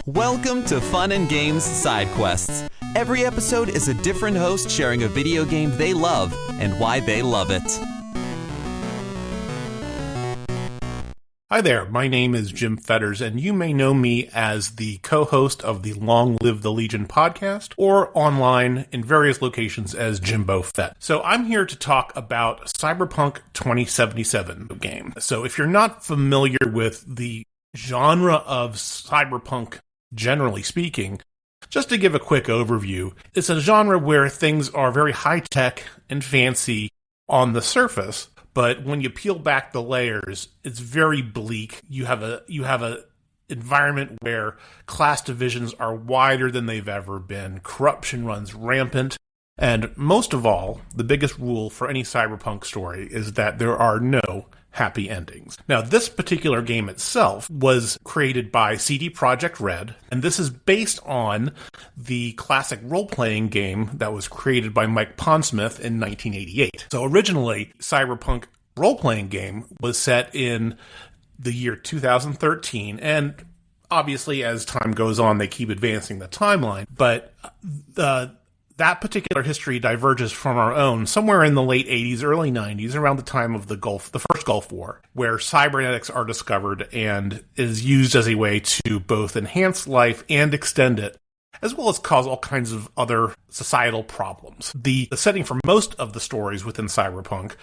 Welcome to Fun and Games Side Quests. Every episode is a different host sharing a video game they love and why they love it. Hi there, my name is Jim Fetters, and you may know me as the co-host of the Long Live the Legion podcast, or online in various locations as Jimbo Fett. So I'm here to talk about Cyberpunk 2077 game. So if you're not familiar with the genre of cyberpunk, generally speaking, just to give a quick overview, it's a genre where things are very high-tech and fancy on the surface, but when you peel back the layers, it's very bleak. You have a environment where class divisions are wider than they've ever been. Corruption runs rampant. And most of all, the biggest rule for any cyberpunk story is that there are no happy endings. Now, this particular game itself was created by CD Projekt Red, and this is based on the classic role-playing game that was created by Mike Pondsmith in 1988. So originally, Cyberpunk role-playing game was set in the year 2013, and obviously as time goes on, they keep advancing the timeline, but that particular history diverges from our own somewhere in the late 80s, early 90s, around the time of the first Gulf War, where cybernetics are discovered and is used as a way to both enhance life and extend it, as well as cause all kinds of other societal problems. The setting for most of the stories within Cyberpunk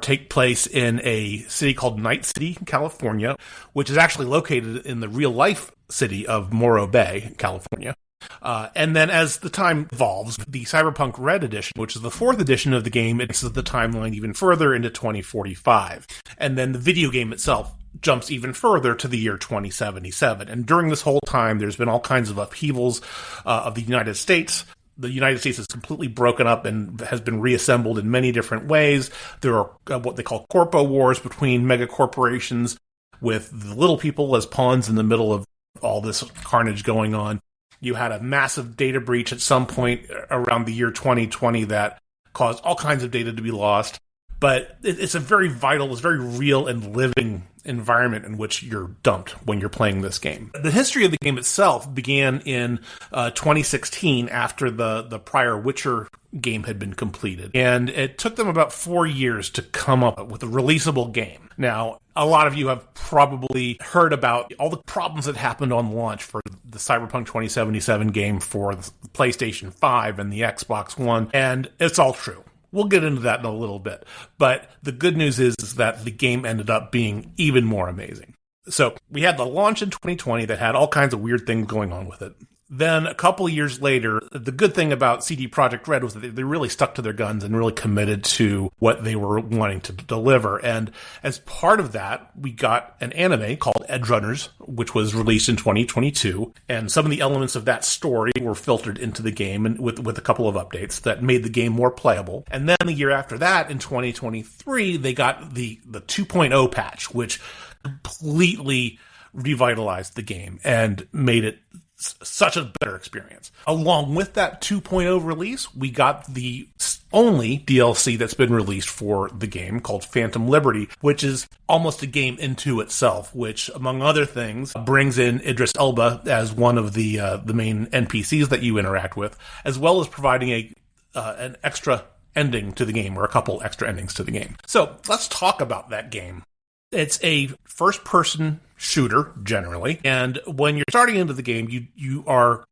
take place in a city called Night City, California, which is actually located in the real-life city of Morro Bay, California. And then as the time evolves, the Cyberpunk Red edition, which is the fourth edition of the game, advances the timeline even further into 2045. And then the video game itself jumps even further to the year 2077. And during this whole time, there's been all kinds of upheavals of the United States. The United States is completely broken up and has been reassembled in many different ways. There are what they call corpo wars between mega corporations, with the little people as pawns in the middle of all this carnage going on. You had a massive data breach at some point around the year 2020 that caused all kinds of data to be lost. But it's a very vital, it's very real and living environment in which you're dumped when you're playing this game. The history of the game itself began in 2016 after the prior Witcher game had been completed. And it took them about 4 years to come up with a releasable game. Now, a lot of you have probably heard about all the problems that happened on launch for the Cyberpunk 2077 game for the PlayStation 5 and the Xbox One, and it's all true. We'll get into that in a little bit. But the good news is that the game ended up being even more amazing. So we had the launch in 2020 that had all kinds of weird things going on with it. Then a couple of years later, the good thing about CD Projekt Red was that they really stuck to their guns and really committed to what they were wanting to deliver. And as part of that, we got an anime called Edgerunners, which was released in 2022. And some of the elements of that story were filtered into the game and with a couple of updates that made the game more playable. And then the year after that, in 2023, they got the 2.0 patch, which completely revitalized the game and made it such a better experience. Along with that 2.0 release, we got the only DLC that's been released for the game called Phantom Liberty, which is almost a game into itself, which, among other things, brings in Idris Elba as one of the main NPCs that you interact with, as well as providing an extra ending to the game, or a couple extra endings to the game. So let's talk about that game. It's a first-person shooter, generally, and when you're starting into the game, you are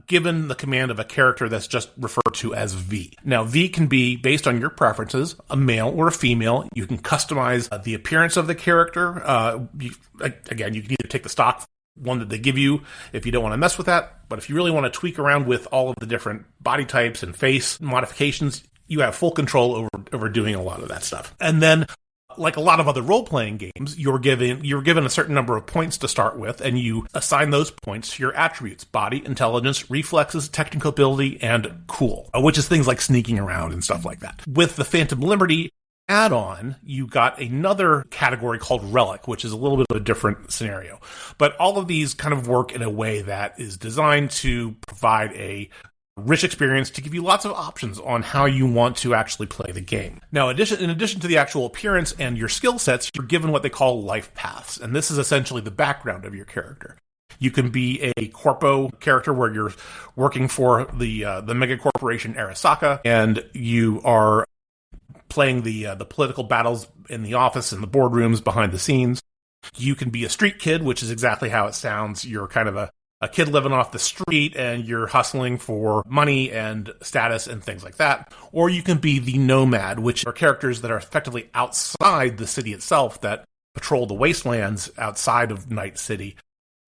given the command of a character that's just referred to as V. Now, V can be, based on your preferences, a male or a female. You can customize the appearance of the character. You can either take the stock one that they give you if you don't want to mess with that, but if you really want to tweak around with all of the different body types and face modifications, you have full control over doing a lot of that stuff. And then, like a lot of other role-playing games, you're given a certain number of points to start with, and you assign those points to your attributes: body, intelligence, reflexes, technical ability, and cool, which is things like sneaking around and stuff like that. With the Phantom Liberty add-on, you got another category called Relic, which is a little bit of a different scenario. But all of these kind of work in a way that is designed to provide a rich experience to give you lots of options on how you want to actually play the game. Now, in addition to the actual appearance and your skill sets, you're given what they call life paths, and this is essentially the background of your character. You can be a corpo character where you're working for the mega corporation Arasaka, and you are playing the political battles in the office and the boardrooms behind the scenes. You can be a street kid, which is exactly how it sounds. You're kind of a kid living off the street, and you're hustling for money and status and things like that. Or you can be the nomad, which are characters that are effectively outside the city itself that patrol the wastelands outside of Night City.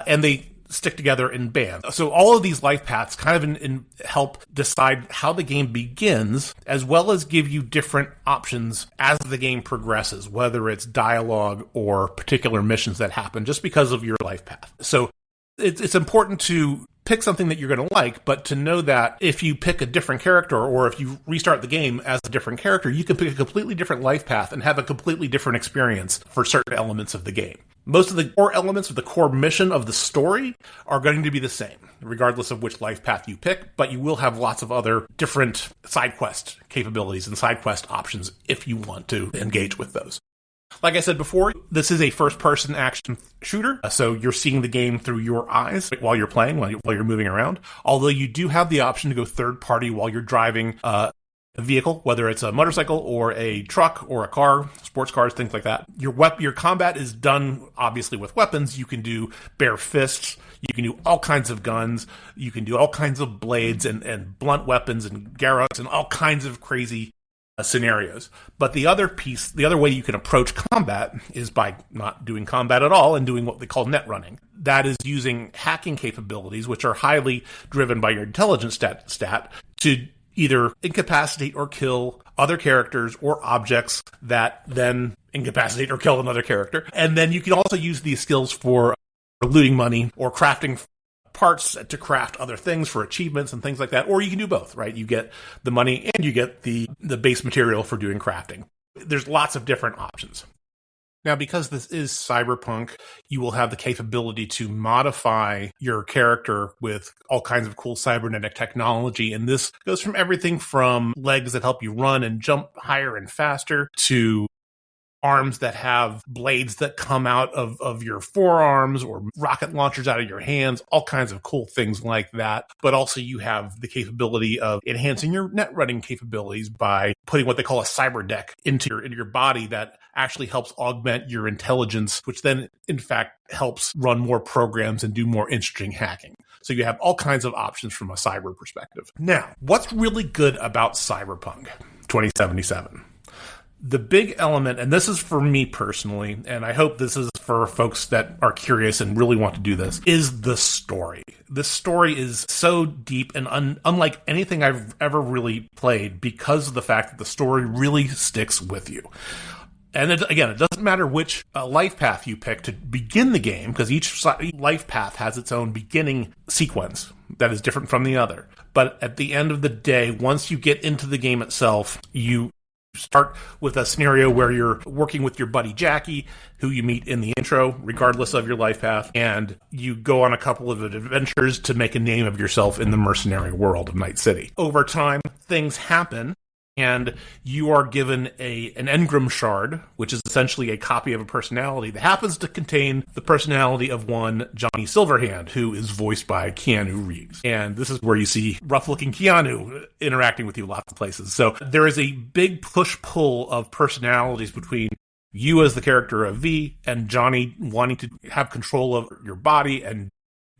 And they stick together in bands. So all of these life paths kind of help decide how the game begins, as well as give you different options as the game progresses, whether it's dialogue or particular missions that happen just because of your life path. So it's important to pick something that you're going to like, but to know that if you pick a different character or if you restart the game as a different character, you can pick a completely different life path and have a completely different experience for certain elements of the game. Most of the core elements of the core mission of the story are going to be the same, regardless of which life path you pick, but you will have lots of other different side quest capabilities and side quest options if you want to engage with those. Like I said before, this is a first-person action shooter, so you're seeing the game through your eyes while you're playing, while you're moving around. Although you do have the option to go third-party while you're driving a vehicle, whether it's a motorcycle or a truck or a car, sports cars, things like that. Your combat is done, obviously, with weapons. You can do bare fists. You can do all kinds of guns. You can do all kinds of blades and blunt weapons and garrots and all kinds of crazy scenarios. But the other way you can approach combat is by not doing combat at all and doing what they call net running. That is using hacking capabilities, which are highly driven by your intelligence stat to either incapacitate or kill other characters or objects that then incapacitate or kill another character. And then you can also use these skills for looting money or crafting parts to craft other things for achievements and things like that. Or you can do both, right? You get the money and you get the base material for doing crafting. There's lots of different options. Now, because this is Cyberpunk, you will have the capability to modify your character with all kinds of cool cybernetic technology. And this goes from everything from legs that help you run and jump higher and faster to arms that have blades that come out of your forearms or rocket launchers out of your hands, all kinds of cool things like that. But also you have the capability of enhancing your net running capabilities by putting what they call a cyber deck into your body that actually helps augment your intelligence, which then in fact helps run more programs and do more interesting hacking. So you have all kinds of options from a cyber perspective. Now, what's really good about Cyberpunk 2077? The big element, and this is for me personally, and I hope this is for folks that are curious and really want to do this, is the story. The story is so deep and unlike anything I've ever really played because of the fact that the story really sticks with you. And it doesn't matter which life path you pick to begin the game, because each life path has its own beginning sequence that is different from the other. But at the end of the day, once you get into the game itself, you start with a scenario where you're working with your buddy Jackie, who you meet in the intro, regardless of your life path, and you go on a couple of adventures to make a name of yourself in the mercenary world of Night City. Over time, things happen, and you are given an engram shard, which is essentially a copy of a personality that happens to contain the personality of one Johnny Silverhand, who is voiced by Keanu Reeves. And this is where you see rough-looking Keanu interacting with you lots of places. So there is a big push-pull of personalities between you as the character of V and Johnny wanting to have control of your body and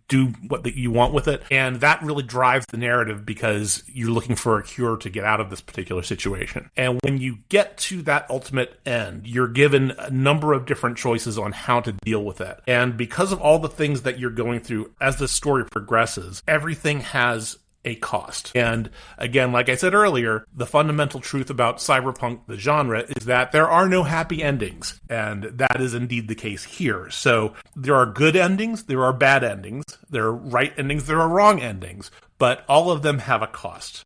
do what you want with it. And that really drives the narrative because you're looking for a cure to get out of this particular situation. And when you get to that ultimate end, you're given a number of different choices on how to deal with it. And because of all the things that you're going through as the story progresses, everything has a cost. And again, like I said earlier, the fundamental truth about Cyberpunk, the genre, is that there are no happy endings. And that is indeed the case here. So there are good endings, there are bad endings, there are right endings, there are wrong endings, but all of them have a cost.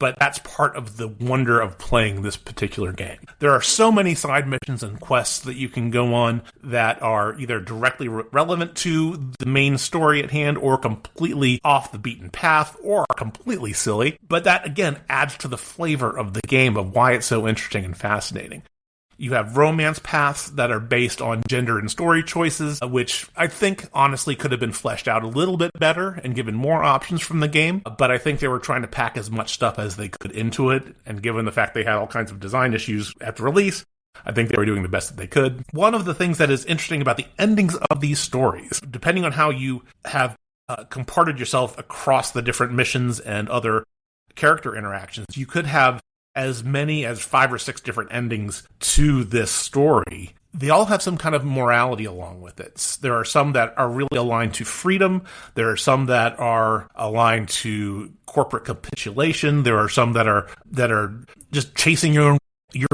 But that's part of the wonder of playing this particular game. There are so many side missions and quests that you can go on that are either directly relevant to the main story at hand or completely off the beaten path or completely silly. But that, again, adds to the flavor of the game of why it's so interesting and fascinating. You have romance paths that are based on gender and story choices, which I think honestly could have been fleshed out a little bit better and given more options from the game. But I think they were trying to pack as much stuff as they could into it. And given the fact they had all kinds of design issues at the release, I think they were doing the best that they could. One of the things that is interesting about the endings of these stories, depending on how you have comparted yourself across the different missions and other character interactions, you could have as many as 5 or 6 different endings to this story. They all have some kind of morality along with it. There are some that are really aligned to freedom. There are some that are aligned to corporate capitulation. There are some that are just chasing your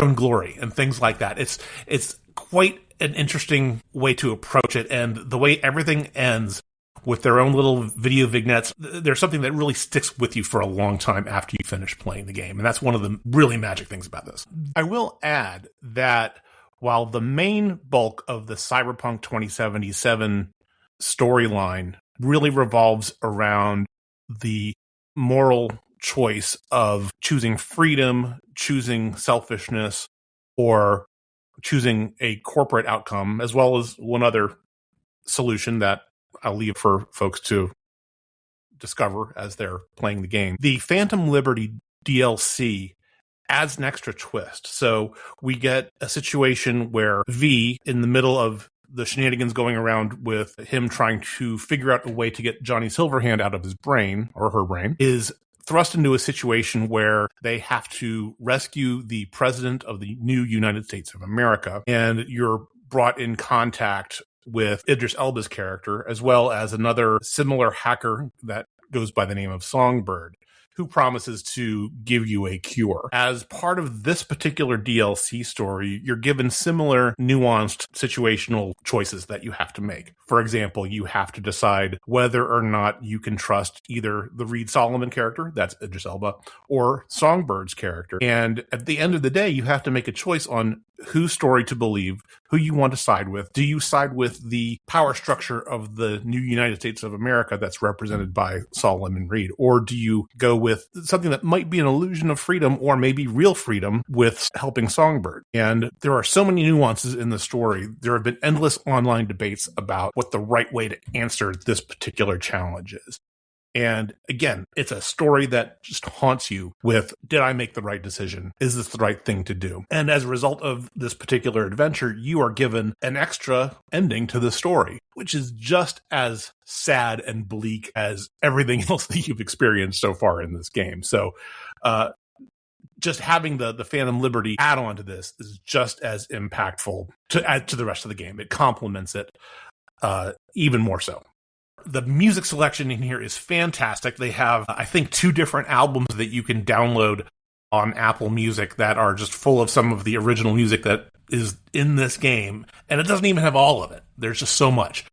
own glory and things like that. It's quite an interesting way to approach it, and the way everything ends with their own little video vignettes, there's something that really sticks with you for a long time after you finish playing the game. And that's one of the really magic things about this. I will add that while the main bulk of the Cyberpunk 2077 storyline really revolves around the moral choice of choosing freedom, choosing selfishness, or choosing a corporate outcome, as well as one other solution that I'll leave for folks to discover as they're playing the game. The Phantom Liberty DLC adds an extra twist. So we get a situation where V, in the middle of the shenanigans going around with him trying to figure out a way to get Johnny Silverhand out of his brain, or her brain, is thrust into a situation where they have to rescue the president of the new United States of America. And you're brought in contact with Idris Elba's character, as well as another similar hacker that goes by the name of Songbird, who promises to give you a cure. As part of this particular DLC story, you're given similar nuanced situational choices that you have to make. For example, you have to decide whether or not you can trust either the Reed Solomon character, that's Idris Elba, or Songbird's character. And at the end of the day, you have to make a choice on whose story to believe, who you want to side with. Do you side with the power structure of the new United States of America that's represented by Solomon Reed? Or do you go with something that might be an illusion of freedom, or maybe real freedom, with helping Songbird? And there are so many nuances in the story. There have been endless online debates about what the right way to answer this particular challenge is. And again, it's a story that just haunts you with, did I make the right decision? Is this the right thing to do? And as a result of this particular adventure, you are given an extra ending to the story, which is just as sad and bleak as everything else that you've experienced so far in this game. So, just having the Phantom Liberty add-on to this is just as impactful to add to the rest of the game. It complements it even more so. The music selection in here is fantastic. They have, I think, 2 different albums that you can download on Apple Music that are just full of some of the original music that is in this game. And it doesn't even have all of it. There's just so much.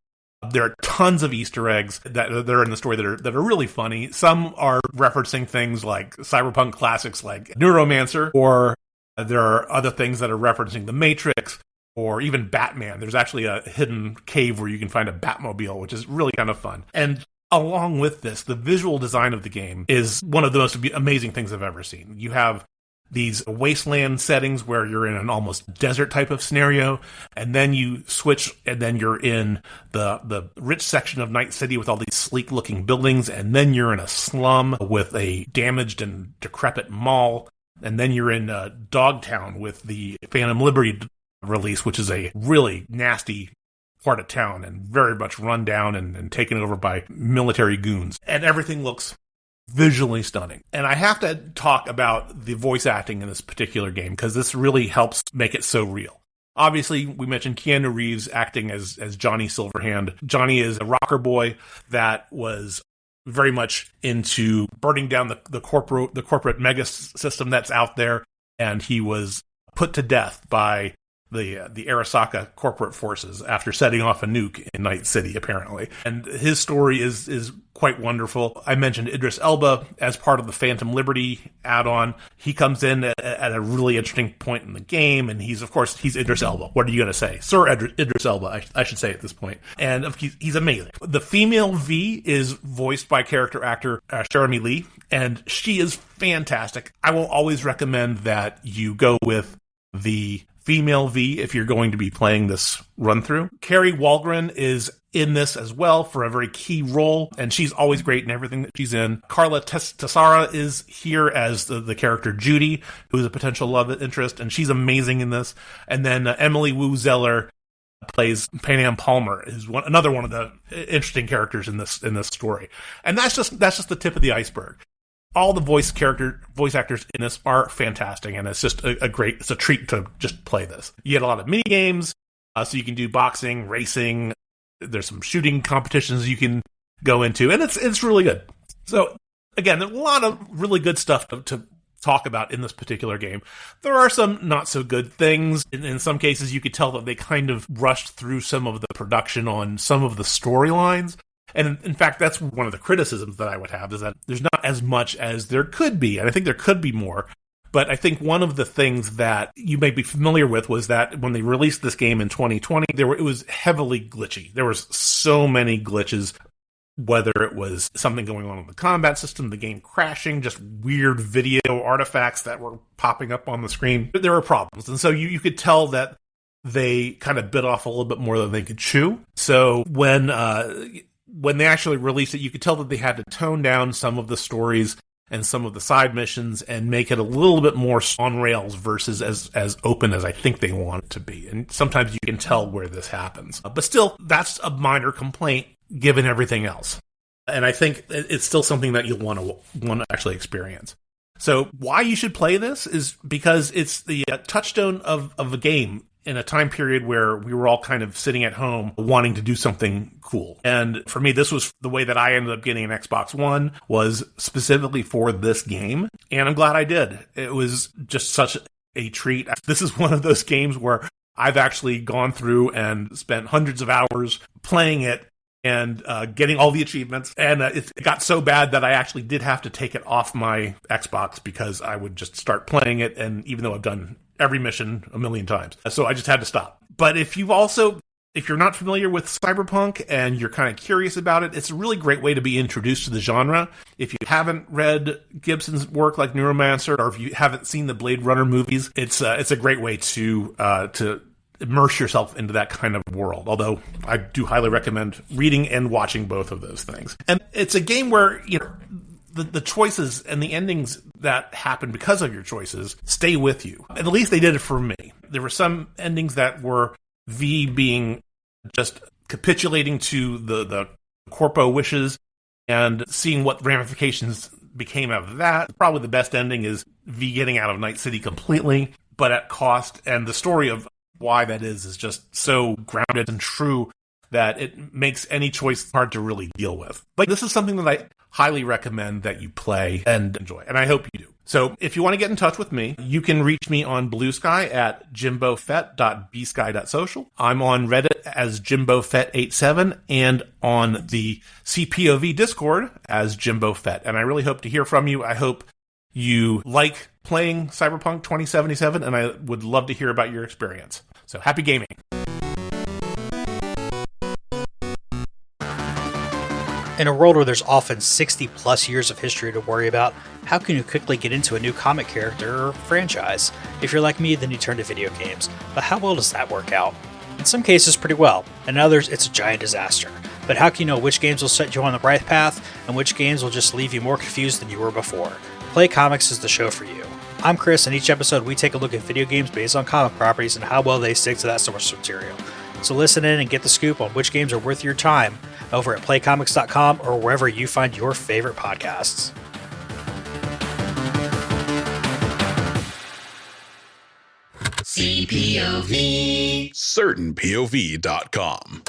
There are tons of Easter eggs that are in the story that are really funny. Some are referencing things like Cyberpunk classics like Neuromancer, or there are other things that are referencing The Matrix, or even Batman. There's actually a hidden cave where you can find a Batmobile, which is really kind of fun. And along with this, the visual design of the game is one of the most amazing things I've ever seen. You have these wasteland settings where you're in an almost desert type of scenario, and then you switch, and then you're in the rich section of Night City with all these sleek looking buildings, and then you're in a slum with a damaged and decrepit mall, and then you're in Dogtown with the Phantom Liberty release, which is a really nasty part of town and very much run down and taken over by military goons. And everything looks visually stunning. And I have to talk about the voice acting in this particular game, because this really helps make it so real. Obviously, we mentioned Keanu Reeves acting as Johnny Silverhand. Johnny is a rocker boy that was very much into burning down the corporate mega system that's out there, and he was put to death by the Arasaka corporate forces after setting off a nuke in Night City, apparently. And his story is quite wonderful. I mentioned Idris Elba as part of the Phantom Liberty add-on. He comes in at a really interesting point in the game, and he's Idris Elba. What are you going to say? Sir Idris Elba, I should say at this point. And he's amazing. The female V is voiced by character actor Jeremy Lee, and she is fantastic. I will always recommend that you go with the female V if you're going to be playing this run through. Carrie Walgren is in this as well for a very key role, and she's always great in everything that she's in. Carla Tessara is here as the character Judy, who is a potential love interest, and she's amazing in this. And then Emily Wu Zeller plays Panam Palmer, who's another one of the interesting characters in this story. And that's just the tip of the iceberg. All the voice actors in this are fantastic, and it's just it's a treat to just play this. You get a lot of mini games, so you can do boxing, racing. There's some shooting competitions you can go into, and it's really good. So again, there's a lot of really good stuff to talk about in this particular game. There are some not so good things. In some cases, you could tell that they kind of rushed through some of the production on some of the storylines. And in fact, that's one of the criticisms that I would have, is that there's not as much as there could be. And I think there could be more. But I think one of the things that you may be familiar with was that when they released this game in 2020, it was heavily glitchy. There was so many glitches, whether it was something going on in the combat system, the game crashing, just weird video artifacts that were popping up on the screen. There were problems. And so you could tell that they kind of bit off a little bit more than they could chew. So when they actually released it, you could tell that they had to tone down some of the stories and some of the side missions and make it a little bit more on rails versus as open as I think they want it to be. And sometimes you can tell where this happens. But still, that's a minor complaint given everything else. And I think it's still something that you'll want to actually experience. So why you should play this is because it's the touchstone of a game in a time period where we were all kind of sitting at home wanting to do something cool. And for me, this was the way that I ended up getting an Xbox One, was specifically for this game. And I'm glad I did. It was just such a treat. This is one of those games where I've actually gone through and spent hundreds of hours playing it and getting all the achievements. And it got so bad that I actually did have to take it off my Xbox because I would just start playing it. And even though I've done every mission a million times, so I just had to stop. But if you're not familiar with Cyberpunk and you're kind of curious about it, it's a really great way to be introduced to the genre. If you haven't read Gibson's work like Neuromancer, or if you haven't seen the Blade Runner movies, it's a great way to immerse yourself into that kind of world. Although I do highly recommend reading and watching both of those things. And it's a game where, the choices and the endings that happen because of your choices stay with you. At least they did it for me. There were some endings that were V being just capitulating to the corpo wishes and seeing what ramifications became out of that. Probably the best ending is V getting out of Night City completely, but at cost. And the story of why that is just so grounded and true that it makes any choice hard to really deal with. Like, this is something that I highly recommend that you play and enjoy, and I hope you do. So if you want to get in touch with me, you can reach me on Blue Sky at jimbofett.bsky.social. I'm on Reddit as jimbofett87 and on the CPOV Discord as jimbofett. And I really hope to hear from you. I hope you like playing Cyberpunk 2077, and I would love to hear about your experience. So happy gaming. In a world where there's often 60 plus years of history to worry about, how can you quickly get into a new comic character or franchise? If you're like me, then you turn to video games. But how well does that work out? In some cases, pretty well. In others, it's a giant disaster. But how can you know which games will set you on the right path, and which games will just leave you more confused than you were before? Play Comics is the show for you. I'm Chris, and each episode we take a look at video games based on comic properties and how well they stick to that source material. So listen in and get the scoop on which games are worth your time over at playcomics.com or wherever you find your favorite podcasts. CPOV. CertainPOV.com.